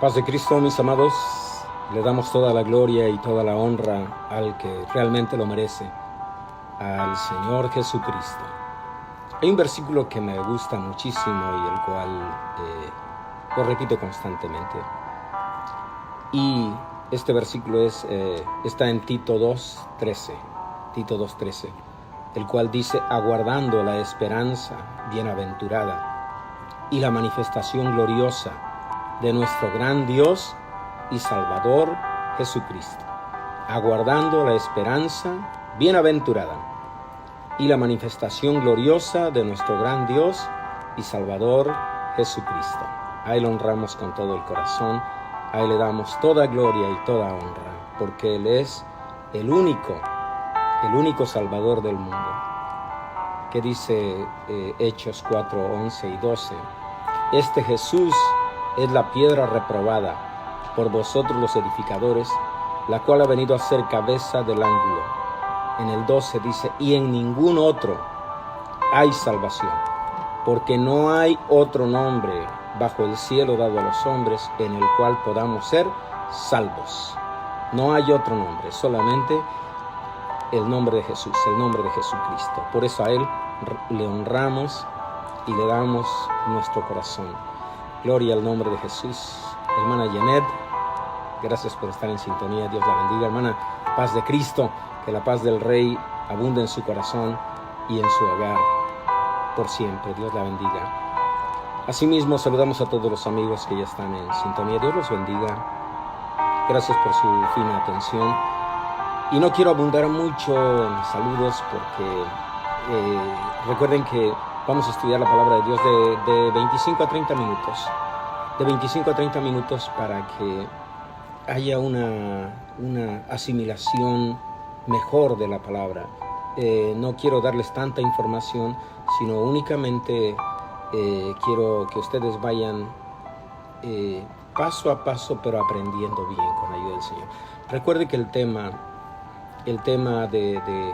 Paz de Cristo, mis amados, le damos toda la gloria y toda la honra al que realmente lo merece, al Señor Jesucristo. Hay un versículo que me gusta muchísimo y el cual lo repito constantemente. Y este versículo está en Tito 2:13, el cual dice: aguardando la esperanza bienaventurada y la manifestación gloriosa de nuestro gran Dios y Salvador Jesucristo. Aguardando la esperanza bienaventurada y la manifestación gloriosa de nuestro gran Dios y Salvador Jesucristo. A Él honramos con todo el corazón, a Él le damos toda gloria y toda honra, porque Él es el único Salvador del mundo. Que dice Hechos 4:11 y 12: este Jesús es la piedra reprobada por vosotros los edificadores, la cual ha venido a ser cabeza del ángulo. En el 12 dice: y en ningún otro hay salvación, porque no hay otro nombre bajo el cielo dado a los hombres en el cual podamos ser salvos. No hay otro nombre, solamente el nombre de Jesús, el nombre de Jesucristo. Por eso a Él le honramos y le damos nuestro corazón. Gloria al nombre de Jesús. Hermana Janet, gracias por estar en sintonía. Dios la bendiga. Hermana, paz de Cristo, que la paz del Rey abunde en su corazón y en su hogar por siempre. Dios la bendiga. Asimismo, saludamos a todos los amigos que ya están en sintonía. Dios los bendiga. Gracias por su fina atención. Y no quiero abundar mucho en saludos porque recuerden que vamos a estudiar la palabra de Dios de 25 a 30 minutos. De 25 a 30 minutos para que haya una asimilación mejor de la palabra. No quiero darles tanta información, sino únicamente quiero que ustedes vayan paso a paso, pero aprendiendo bien con la ayuda del Señor. Recuerde que el tema de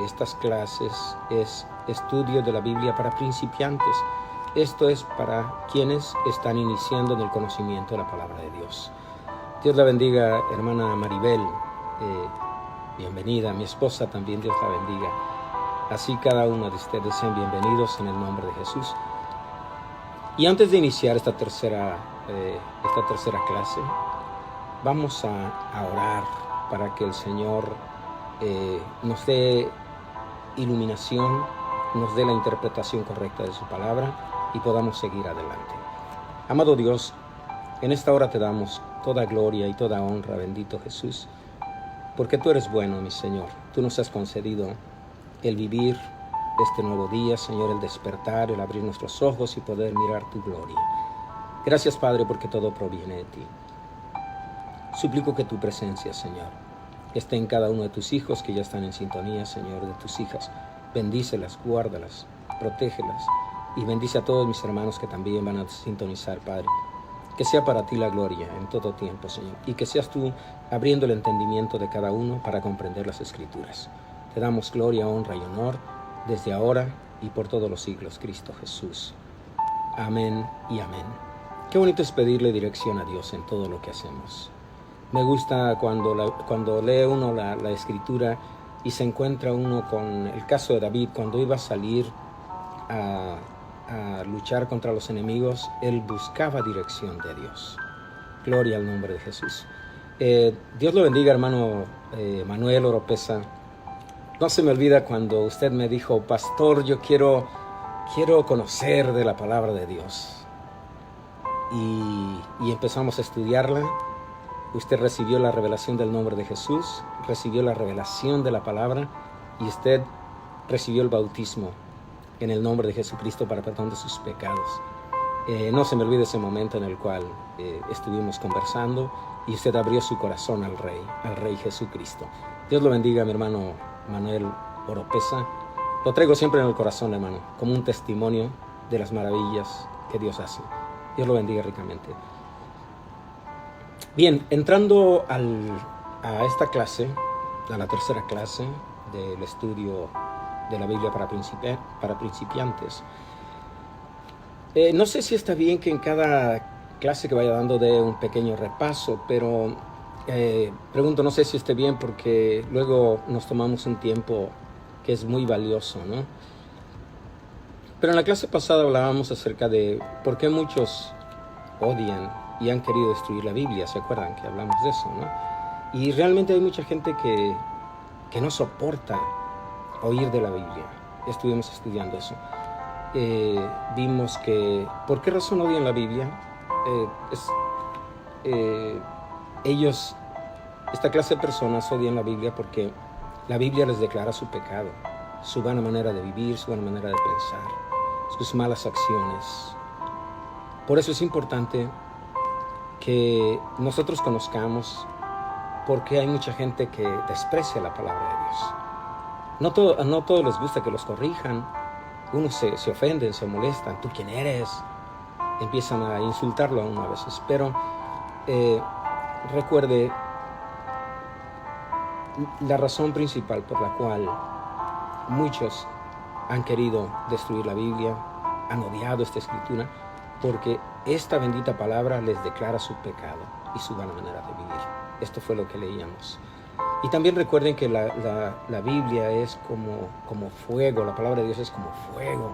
estas clases es estudio de la Biblia para principiantes. Esto es para quienes están iniciando en el conocimiento de la palabra de Dios. Dios la bendiga, hermana Maribel. Bienvenida. Mi esposa también, Dios la bendiga. Así cada uno de ustedes sean bienvenidos en el nombre de Jesús. Y antes de iniciar esta tercera clase, vamos a orar para que el Señor nos dé iluminación, nos dé la interpretación correcta de su palabra y podamos seguir adelante. Amado Dios, en esta hora te damos toda gloria y toda honra, bendito Jesús, porque tú eres bueno, mi Señor. Tú nos has concedido el vivir este nuevo día, Señor, el despertar, el abrir nuestros ojos y poder mirar tu gloria. Gracias, Padre, porque todo proviene de ti. Suplico que tu presencia, Señor, esté en cada uno de tus hijos que ya están en sintonía, Señor, de tus hijas. Bendícelas, guárdalas, protégelas y bendice a todos mis hermanos que también van a sintonizar, Padre. Que sea para ti la gloria en todo tiempo, Señor, y que seas tú abriendo el entendimiento de cada uno para comprender las Escrituras. Te damos gloria, honra y honor desde ahora y por todos los siglos, Cristo Jesús. Amén y amén. Qué bonito es pedirle dirección a Dios en todo lo que hacemos. Me gusta cuando lee uno la Escritura y se encuentra uno con el caso de David. Cuando iba a salir a luchar contra los enemigos, él buscaba dirección de Dios. Gloria al nombre de Jesús. Dios lo bendiga, hermano Manuel Oropesa. No se me olvida cuando usted me dijo: pastor, yo quiero conocer de la palabra de Dios. Y empezamos a estudiarla. Usted recibió la revelación del nombre de Jesús, recibió la revelación de la palabra y usted recibió el bautismo en el nombre de Jesucristo para perdón de sus pecados. No se me olvide ese momento en el cual estuvimos conversando y usted abrió su corazón al Rey Jesucristo. Dios lo bendiga, mi hermano Manuel Oropesa. Lo traigo siempre en el corazón, hermano, como un testimonio de las maravillas que Dios hace. Dios lo bendiga ricamente. Bien, entrando a esta clase, a la tercera clase del estudio de la Biblia para principiantes. No sé si está bien que en cada clase que vaya dando de un pequeño repaso, pero pregunto, no sé si esté bien porque luego nos tomamos un tiempo que es muy valioso, ¿no? Pero en la clase pasada hablábamos acerca de por qué muchos odian y han querido destruir la Biblia. ¿Se acuerdan que hablamos de eso, no? Y realmente hay mucha gente que no soporta oír de la Biblia. Estuvimos estudiando eso. Vimos que ¿por qué razón odian la Biblia? Ellos, esta clase de personas odian la Biblia porque la Biblia les declara su pecado, su vana manera de vivir, su vana manera de pensar, sus malas acciones. Por eso es importante que nosotros conozcamos por qué hay mucha gente que desprecia la palabra de Dios. No todos les gusta que los corrijan. Unos se ofenden, se molestan. ¿Tú quién eres? Empiezan a insultarlo a uno a veces. Pero recuerde, la razón principal por la cual muchos han querido destruir la Biblia, han odiado esta escritura, porque esta bendita palabra les declara su pecado y su vana manera de vivir. Esto fue lo que leíamos. Y también recuerden que la Biblia es como fuego, la palabra de Dios es como fuego,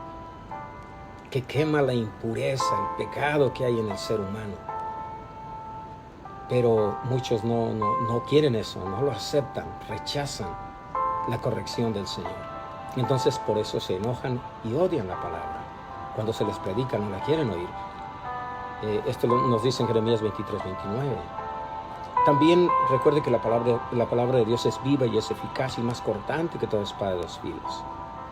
que quema la impureza, el pecado que hay en el ser humano. Pero muchos no quieren eso, no lo aceptan, rechazan la corrección del Señor. Entonces por eso se enojan y odian la palabra. Cuando se les predica no la quieren oír. Esto nos dice en Jeremías 23:29. También recuerde que la palabra de Dios es viva y es eficaz y más cortante que toda espada de 2 filos.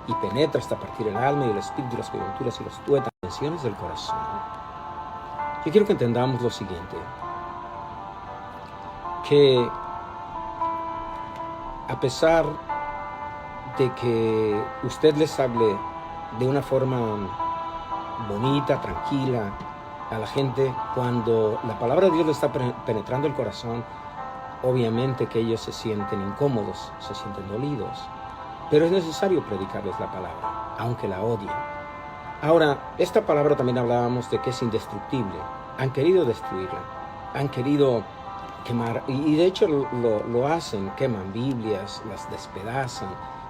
Y penetra hasta partir el alma y el espíritu y las coyunturas y los tuétanos, las intenciones del corazón. Yo quiero que entendamos lo siguiente. Que a pesar de que usted les hable de una forma bonita, tranquila, a la gente, cuando la palabra de Dios le está penetrando el corazón, obviamente que ellos se sienten incómodos, se sienten dolidos, pero es necesario predicarles la palabra, aunque la odien. Ahora, esta palabra también hablábamos de que es indestructible. Han querido destruirla, han querido quemar, y de hecho lo hacen, queman Biblias, las despedazan,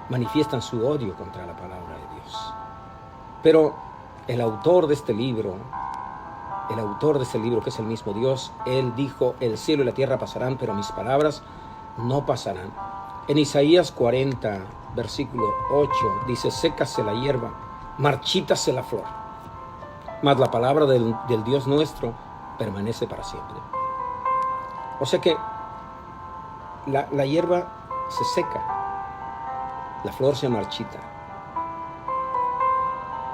manifiestan su odio contra la palabra de Dios. Pero el autor de este libro que es el mismo Dios, Él dijo, el cielo y la tierra pasarán, pero mis palabras no pasarán. En Isaías 40, versículo 8, dice, sécase la hierba, marchítase la flor, mas la palabra del Dios nuestro permanece para siempre. O sea que la hierba se seca, la flor se marchita,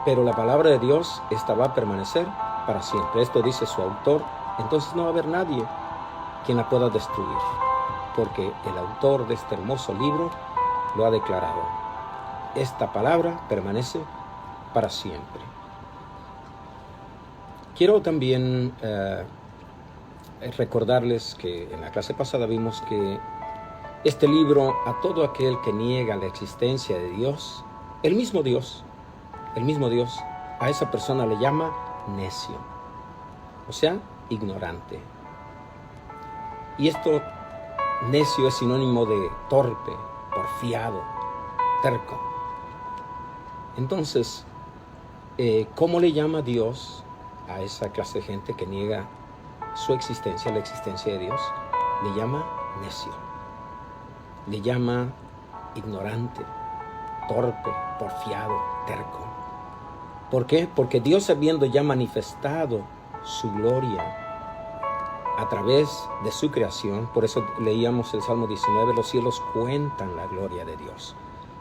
pero la palabra de Dios, esta va a permanecer para siempre. Esto dice su autor. Entonces no va a haber nadie quien la pueda destruir, porque el autor de este hermoso libro lo ha declarado. Esta palabra permanece para siempre. Quiero también recordarles que en la clase pasada vimos que este libro, a todo aquel que niega la existencia de Dios, el mismo Dios, a esa persona le llama necio, o sea, ignorante. Y esto, necio, es sinónimo de torpe, porfiado, terco. Entonces, ¿cómo le llama Dios a esa clase de gente que niega su existencia, la existencia de Dios? Le llama necio, le llama ignorante, torpe, porfiado, terco. ¿Por qué? Porque Dios, habiendo ya manifestado su gloria a través de su creación, por eso leíamos el Salmo 19, los cielos cuentan la gloria de Dios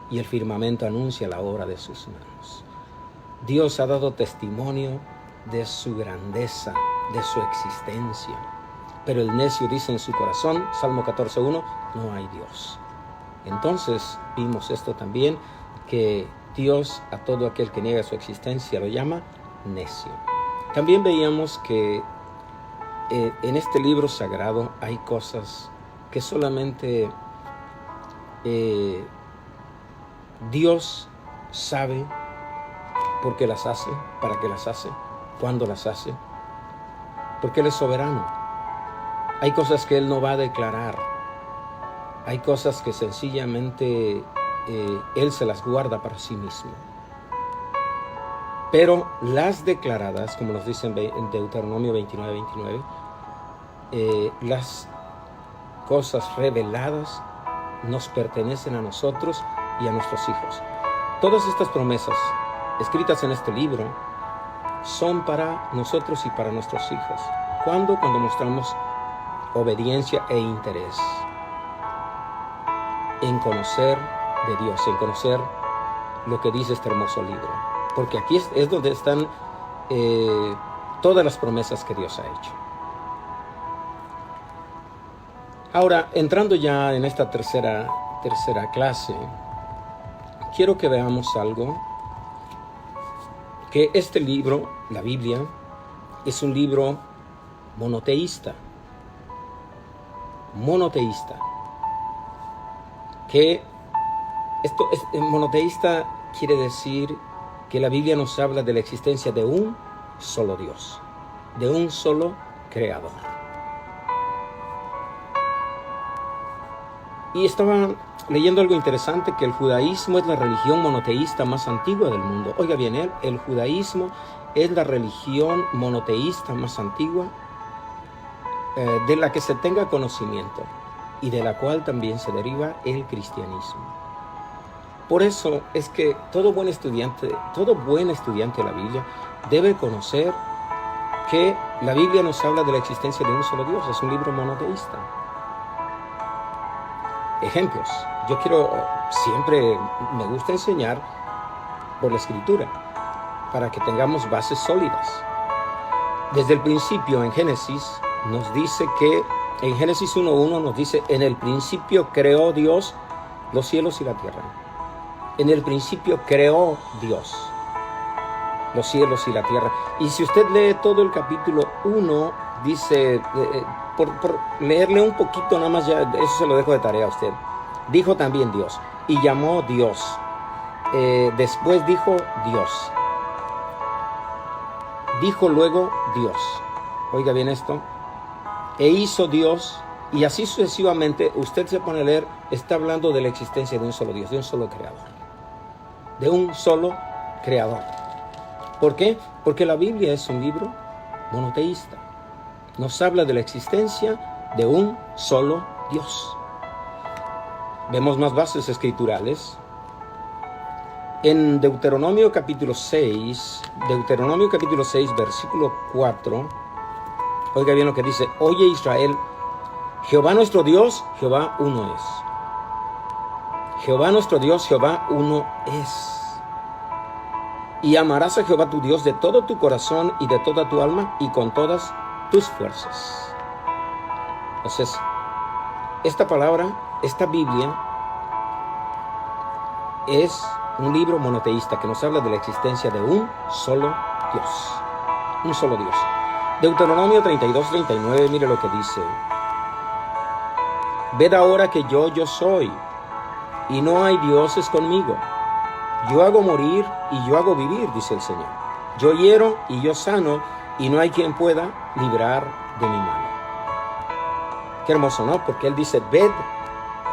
y el firmamento anuncia la obra de sus manos. Dios ha dado testimonio de su grandeza, de su existencia, pero el necio dice en su corazón, Salmo 14:1, no hay Dios. Entonces vimos esto también, que Dios a todo aquel que niega su existencia lo llama necio. También veíamos que en este libro sagrado hay cosas que solamente Dios sabe por qué las hace, para qué las hace, cuándo las hace. porque Él es soberano. Hay cosas que Él no va a declarar. Hay cosas que sencillamente Él se las guarda para sí mismo. Pero las declaradas, como nos dice en Deuteronomio 29:29, las cosas reveladas nos pertenecen a nosotros y a nuestros hijos. Todas estas promesas escritas en este libro son para nosotros y para nuestros hijos. ¿Cuándo? Cuando mostramos obediencia e interés en conocer de Dios, en conocer lo que dice este hermoso libro. Porque aquí es donde están todas las promesas que Dios ha hecho. Ahora, entrando ya en esta tercera clase, quiero que veamos algo, que este libro, la Biblia, es un libro monoteísta. Monoteísta. Que monoteísta quiere decir que la Biblia nos habla de la existencia de un solo Dios, de un solo creador. Y estaba leyendo algo interesante, que el judaísmo es la religión monoteísta más antigua del mundo. Oiga bien, el judaísmo es la religión monoteísta más antigua de la que se tenga conocimiento y de la cual también se deriva el cristianismo. Por eso es que todo buen estudiante de la Biblia debe conocer que la Biblia nos habla de la existencia de un solo Dios. Es un libro monoteísta. Ejemplos. Siempre me gusta enseñar por la Escritura, para que tengamos bases sólidas. Desde el principio, en Génesis, nos dice que, en Génesis 1:1 nos dice, en el principio creó Dios los cielos y la tierra. En el principio creó Dios los cielos y la tierra. Y si usted lee todo el capítulo 1, dice, por leerle un poquito nada más, ya eso se lo dejo de tarea a usted. Dijo también Dios, y llamó Dios. Después dijo Dios. Dijo luego Dios. Oiga bien esto. E hizo Dios, y así sucesivamente. Usted se pone a leer, está hablando de la existencia de un solo Dios, de un solo creador. De un solo creador. ¿Por qué? Porque la Biblia es un libro monoteísta. Nos habla de la existencia de un solo Dios. Vemos más bases escriturales. En Deuteronomio capítulo 6, versículo 4, oiga bien lo que dice: oye Israel, Jehová nuestro Dios, Jehová uno es. Jehová nuestro Dios, Jehová uno es. Y amarás a Jehová tu Dios de todo tu corazón y de toda tu alma y con todas tus fuerzas. Entonces, esta palabra, esta Biblia, es un libro monoteísta que nos habla de la existencia de un solo Dios. Un solo Dios. Deuteronomio 32:39, mire lo que dice: ved ahora que yo soy, y no hay dioses conmigo. Yo hago morir y yo hago vivir, dice el Señor. Yo hiero y yo sano, y no hay quien pueda librar de mi mano. Qué hermoso, ¿no? Porque Él dice, ved,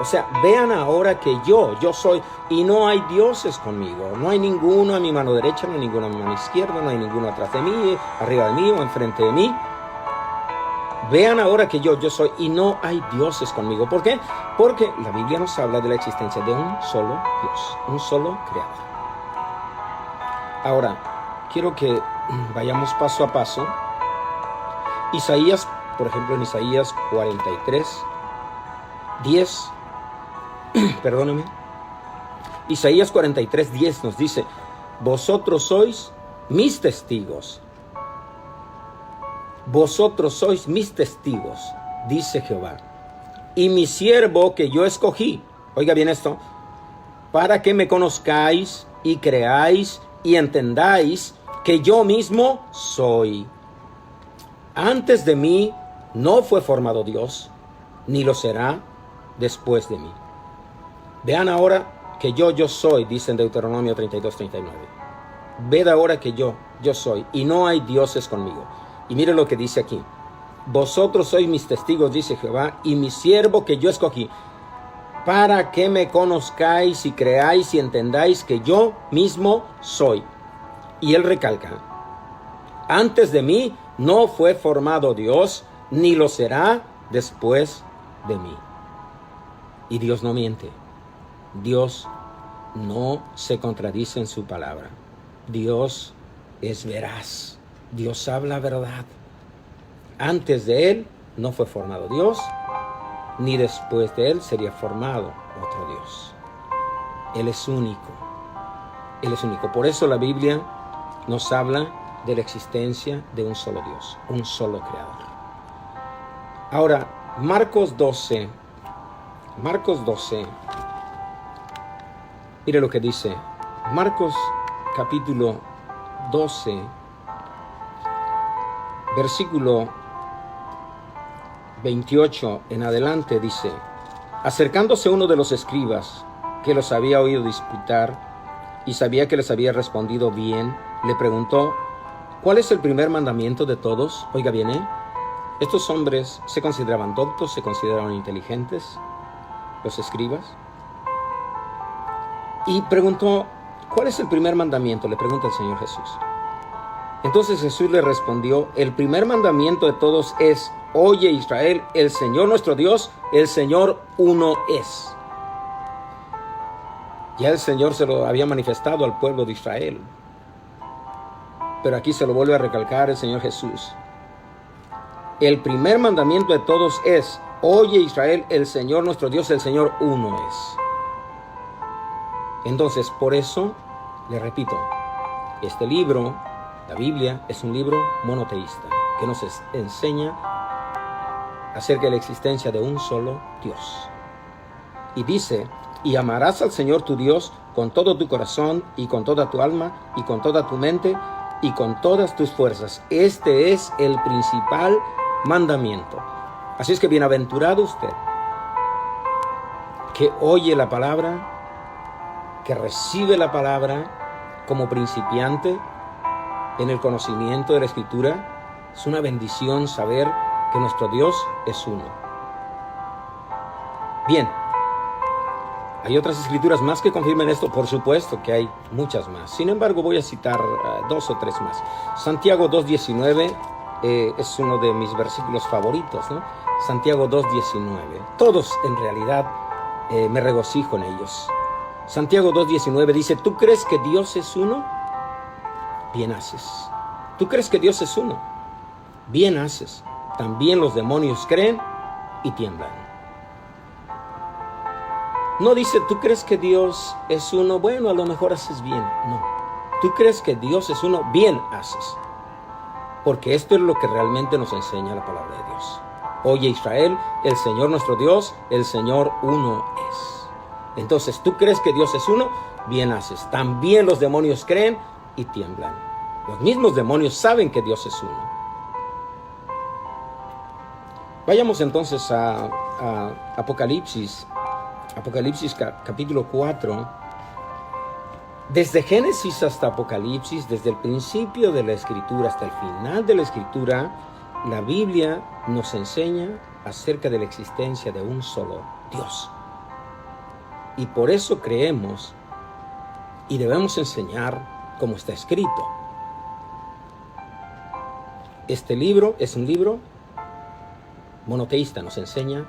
o sea, vean ahora que yo soy, y no hay dioses conmigo. No hay ninguno a mi mano derecha, no hay ninguno a mi mano izquierda, no hay ninguno atrás de mí, arriba de mí o enfrente de mí. Vean ahora que yo soy, y no hay dioses conmigo. ¿Por qué? Porque la Biblia nos habla de la existencia de un solo Dios, un solo creador. Ahora, quiero que vayamos paso a paso. Isaías, por ejemplo, en Isaías 43:10, perdóneme. Isaías 43:10 nos dice: vosotros sois mis testigos. Vosotros sois mis testigos, dice Jehová, y mi siervo que yo escogí. Oiga bien esto: para que me conozcáis y creáis y entendáis que yo mismo soy. Antes de mí no fue formado Dios, ni lo será después de mí. Vean ahora que yo soy, dice en Deuteronomio 32:39. Ved ahora que yo soy, y no hay dioses conmigo. Y mire lo que dice aquí: vosotros sois mis testigos, dice Jehová, y mi siervo que yo escogí, para que me conozcáis y creáis y entendáis que yo mismo soy. Y él recalca, antes de mí no fue formado Dios, ni lo será después de mí. Y Dios no miente. Dios no se contradice en su palabra. Dios es veraz. Dios habla verdad. Antes de él no fue formado Dios, ni después de él sería formado otro Dios. Él es único. Él es único. Por eso la Biblia nos habla de la existencia de un solo Dios, un solo creador. Ahora, Marcos 12. Mire lo que dice. Marcos capítulo 12, versículo 28 en adelante dice, acercándose uno de los escribas que los había oído disputar y sabía que les había respondido bien, le preguntó, ¿cuál es el primer mandamiento de todos? Oiga bien, estos hombres se consideraban doctos, se consideraban inteligentes, los escribas. Y preguntó, ¿cuál es el primer mandamiento? Le pregunta el Señor Jesús. Entonces Jesús le respondió, el primer mandamiento de todos es, oye Israel, el Señor nuestro Dios, el Señor uno es. Ya el Señor se lo había manifestado al pueblo de Israel. Pero aquí se lo vuelve a recalcar el Señor Jesús. El primer mandamiento de todos es, oye Israel, el Señor nuestro Dios, el Señor uno es. Entonces, por eso, le repito, este libro, la Biblia, es un libro monoteísta que nos enseña acerca de la existencia de un solo Dios. Y dice, y amarás al Señor tu Dios con todo tu corazón y con toda tu alma y con toda tu mente y con todas tus fuerzas. Este es el principal mandamiento. Así es que bienaventurado usted que oye la palabra, que recibe la palabra como principiante en el conocimiento de la Escritura. Es una bendición saber que nuestro Dios es uno. Bien, hay otras escrituras más que confirman esto, por supuesto que hay muchas más. Sin embargo, voy a citar dos o tres más. Santiago 2:19 es uno de mis versículos favoritos, ¿no? Santiago 2:19. Todos en realidad me regocijo en ellos. Santiago 2:19 dice, ¿tú crees que Dios es uno? Bien haces. ¿Tú crees que Dios es uno? Bien haces. También los demonios creen y tiemblan. No dice, ¿tú crees que Dios es uno? Bueno, a lo mejor haces bien. No. ¿Tú crees que Dios es uno? Bien haces. Porque esto es lo que realmente nos enseña la palabra de Dios. Oye Israel, el Señor nuestro Dios, el Señor uno es. Entonces, ¿tú crees que Dios es uno? Bien haces. También los demonios creen y tiemblan. Los mismos demonios saben que Dios es uno. Vayamos entonces a Apocalipsis. Apocalipsis capítulo 4. Desde Génesis hasta Apocalipsis, desde el principio de la Escritura hasta el final de la Escritura, la Biblia nos enseña acerca de la existencia de un solo Dios. Y por eso creemos y debemos enseñar como está escrito. Este libro es un libro monoteísta, nos enseña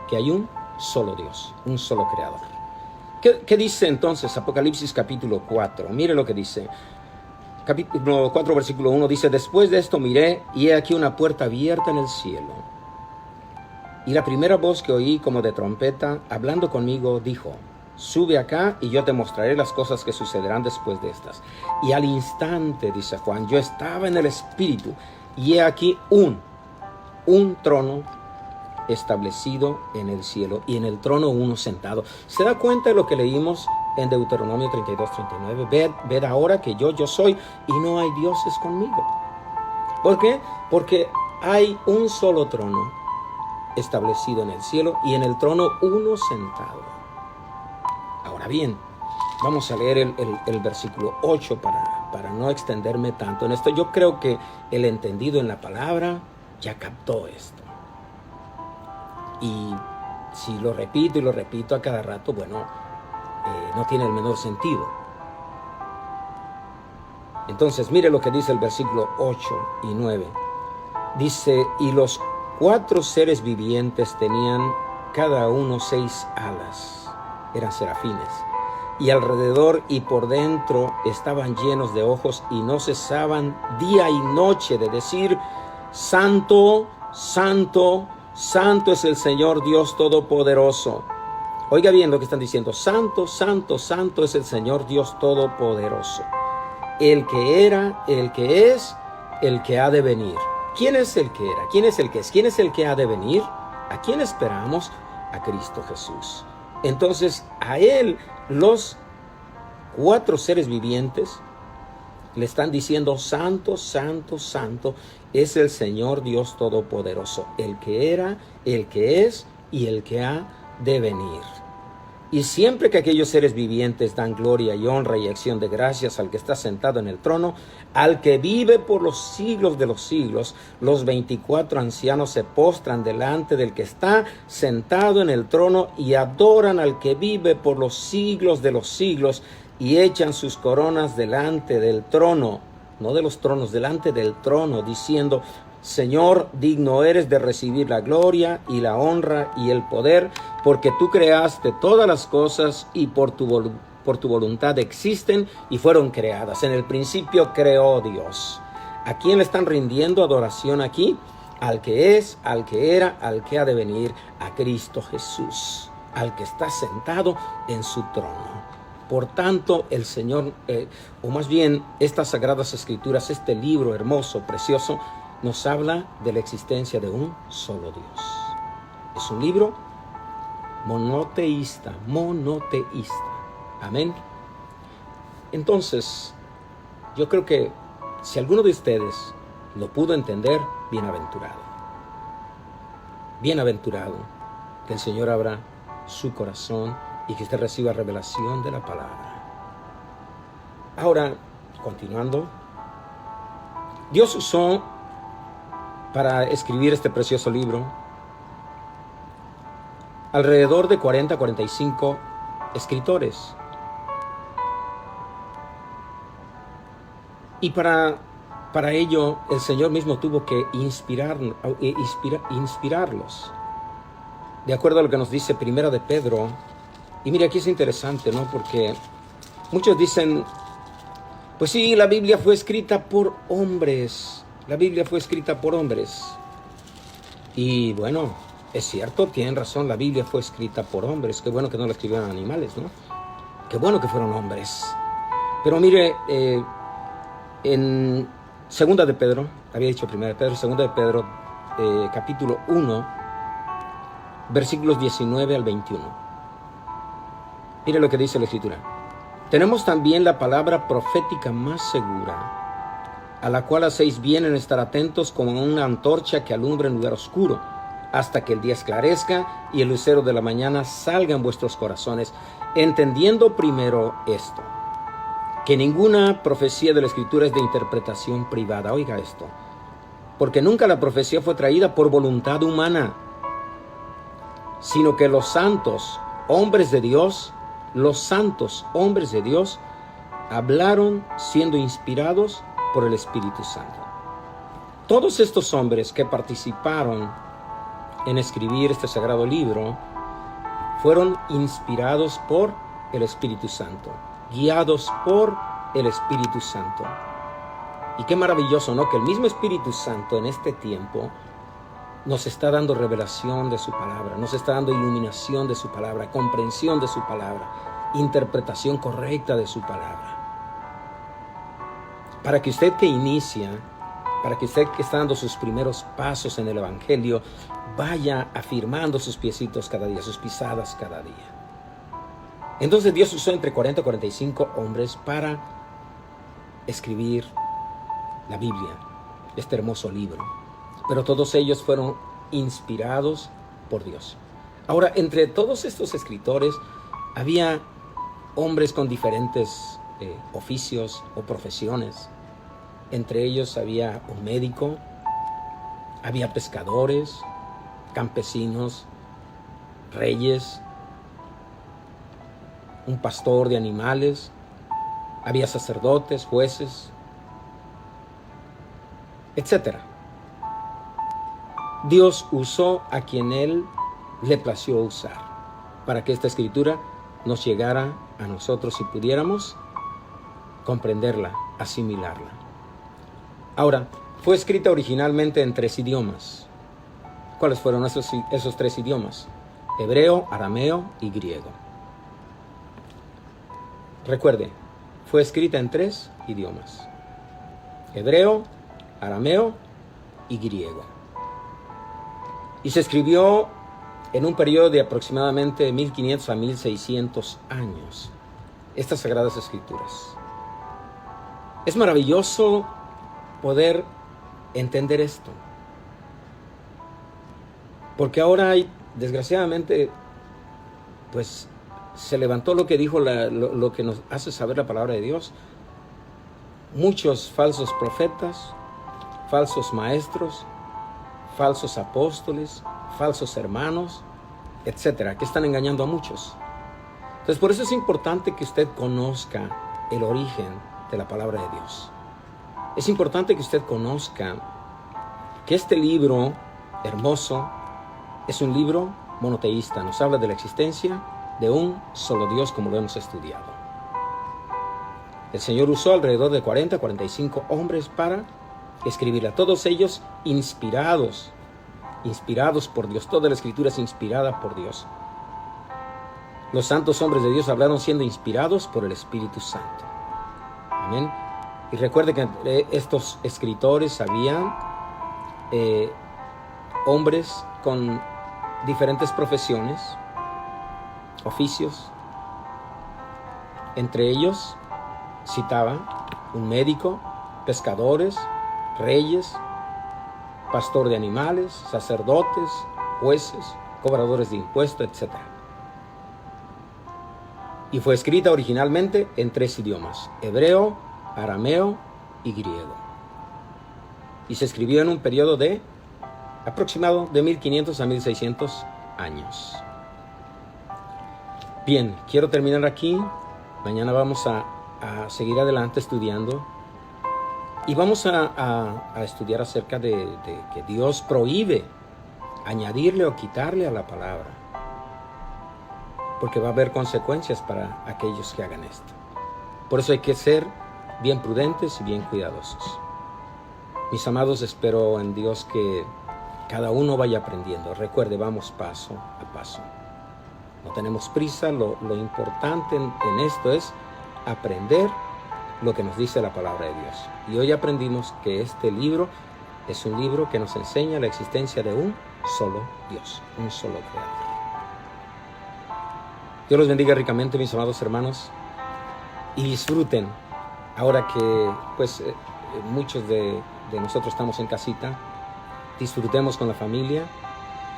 que hay un solo Dios, un solo creador. ¿Qué dice entonces Apocalipsis capítulo 4? Mire lo que dice. Capítulo 4, versículo 1 dice, después de esto miré y he aquí una puerta abierta en el cielo. Y la primera voz que oí como de trompeta, hablando conmigo, dijo, sube acá y yo te mostraré las cosas que sucederán después de estas. Y al instante, dice Juan, yo estaba en el Espíritu y he aquí un trono establecido en el cielo y en el trono uno sentado. ¿Se da cuenta de lo que leímos en Deuteronomio 32:39? Ved ahora que yo soy y no hay dioses conmigo. ¿Por qué? Porque hay un solo trono establecido en el cielo y en el trono uno sentado. Ahora bien, vamos a leer el versículo 8 para no extenderme tanto en esto. Yo creo que el entendido en la palabra ya captó esto. Y si lo repito y lo repito a cada rato, bueno, no tiene el menor sentido. Entonces, mire lo que dice el versículo 8 y 9. Dice, y los 4 seres vivientes tenían cada uno 6 alas, eran serafines, y alrededor y por dentro estaban llenos de ojos y no cesaban día y noche de decir, Santo, Santo, Santo es el Señor Dios Todopoderoso. Oiga bien lo que están diciendo, Santo, Santo, Santo es el Señor Dios Todopoderoso. El que era, el que es, el que ha de venir. ¿Quién es el que era? ¿Quién es el que es? ¿Quién es el que ha de venir? ¿A quién esperamos? A Cristo Jesús. Entonces, a Él los 4 seres vivientes le están diciendo, Santo, Santo, Santo es el Señor Dios Todopoderoso, el que era, el que es y el que ha de venir. Y siempre que aquellos seres vivientes dan gloria y honra y acción de gracias al que está sentado en el trono, al que vive por los siglos de los siglos, los 24 ancianos se postran delante del que está sentado en el trono y adoran al que vive por los siglos de los siglos y echan sus coronas delante del trono, no de los tronos, delante del trono, diciendo, Señor, digno eres de recibir la gloria y la honra y el poder, porque tú creaste todas las cosas y por tu voluntad existen y fueron creadas. En el principio creó Dios. ¿A quién le están rindiendo adoración aquí? Al que es, al que era, al que ha de venir, a Cristo Jesús, al que está sentado en su trono. Por tanto, el Señor, o más bien estas Sagradas Escrituras, este libro hermoso, precioso, nos habla de la existencia de un solo Dios. Es un libro monoteísta. Amén. Entonces, yo creo que si alguno de ustedes lo pudo entender, bienaventurado. Bienaventurado, que el Señor abra su corazón y que usted reciba revelación de la palabra. Ahora, continuando, Dios usó para escribir este precioso libro alrededor de 40-45 escritores. Y para ello el Señor mismo tuvo que inspirarlos. De acuerdo a lo que nos dice Primera de Pedro. Y mire, aquí es interesante, ¿no? Porque muchos dicen, pues sí, la Biblia fue escrita por hombres. La Biblia fue escrita por hombres. Y bueno, es cierto, tienen razón, la Biblia fue escrita por hombres. Qué bueno que no la escribieron animales, ¿no? Qué bueno que fueron hombres. Pero mire, en Segunda de Pedro, había dicho Primera de Pedro, Segunda de Pedro, capítulo 1, versículos 19 al 21. Mire lo que dice la Escritura. Tenemos también la palabra profética más segura, a la cual hacéis bien en estar atentos como una antorcha que alumbra en lugar oscuro, hasta que el día esclarezca y el lucero de la mañana salga en vuestros corazones, entendiendo primero esto, que ninguna profecía de la Escritura es de interpretación privada. Oiga esto, porque nunca la profecía fue traída por voluntad humana, sino que los santos hombres de Dios hablaron siendo inspirados por el Espíritu Santo. Todos estos hombres que participaron en escribir este sagrado libro fueron inspirados por el Espíritu Santo, guiados por el Espíritu Santo. Y qué maravilloso, ¿no? Que el mismo Espíritu Santo en este tiempo nos está dando revelación de su palabra, nos está dando iluminación de su palabra, comprensión de su palabra, interpretación correcta de su palabra. Para que usted que inicia, para que usted que está dando sus primeros pasos en el Evangelio, vaya afirmando sus piecitos cada día, sus pisadas cada día. Entonces Dios usó entre 40 y 45 hombres para escribir la Biblia, este hermoso libro. Pero todos ellos fueron inspirados por Dios. Ahora, entre todos estos escritores había hombres con diferentes oficios o profesiones. Entre ellos había un médico, Había pescadores, campesinos, reyes, un pastor de animales, había sacerdotes, jueces, etc. Dios usó a quien Él le plació usar para que esta escritura nos llegara a nosotros y pudiéramos comprenderla, asimilarla. Ahora, fue escrita originalmente en 3 idiomas. ¿Cuáles fueron esos 3 idiomas? Hebreo, arameo y griego. Recuerde, fue escrita en 3 idiomas. Hebreo, arameo y griego. Y se escribió en un periodo de aproximadamente 1500 a 1600 años. Estas Sagradas Escrituras. Es maravilloso poder entender esto. Porque ahora hay, desgraciadamente, pues se levantó lo que dijo, lo que nos hace saber la palabra de Dios. Muchos falsos profetas, falsos maestros, falsos apóstoles, falsos hermanos, etcétera, que están engañando a muchos. Entonces, por eso es importante que usted conozca el origen de la palabra de Dios. Es importante que usted conozca que este libro hermoso es un libro monoteísta. Nos habla de la existencia de un solo Dios, como lo hemos estudiado. El Señor usó alrededor de 40, 45 hombres para escribirla. Todos ellos inspirados por Dios. Toda la Escritura es inspirada por Dios. Los santos hombres de Dios hablaron siendo inspirados por el Espíritu Santo. Amén. Y recuerde que estos escritores habían hombres con diferentes profesiones, oficios. Entre ellos citaba un médico, pescadores, reyes, pastor de animales, sacerdotes, jueces, cobradores de impuestos, etc. Y fue escrita originalmente en 3 idiomas: hebreo, arameo y griego. Y se escribió en un periodo de aproximado de 1500 a 1600 años. Bien, quiero terminar aquí. Mañana vamos a seguir adelante estudiando. Y vamos a estudiar acerca de que Dios prohíbe añadirle o quitarle a la palabra, porque va a haber consecuencias para aquellos que hagan esto. Por eso hay que ser bien prudentes y bien cuidadosos. Mis amados, espero en Dios que cada uno vaya aprendiendo. Recuerde, vamos paso a paso. No tenemos prisa. Lo importante en esto es aprender lo que nos dice la palabra de Dios. Y hoy aprendimos que este libro es un libro que nos enseña la existencia de un solo Dios, un solo Creador. Dios los bendiga ricamente, mis amados hermanos, y disfruten. Ahora que muchos de nosotros estamos en casita, disfrutemos con la familia.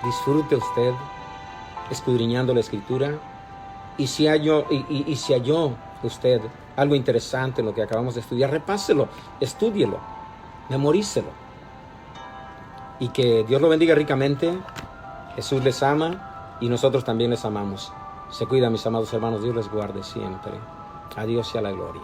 Disfrute usted escudriñando la Escritura, y si halló usted algo interesante en lo que acabamos de estudiar, repáselo, estúdielo, memorícelo. Y que Dios lo bendiga ricamente. Jesús les ama y nosotros también les amamos. Se cuidan, mis amados hermanos. Dios les guarde siempre. A Dios sea la gloria.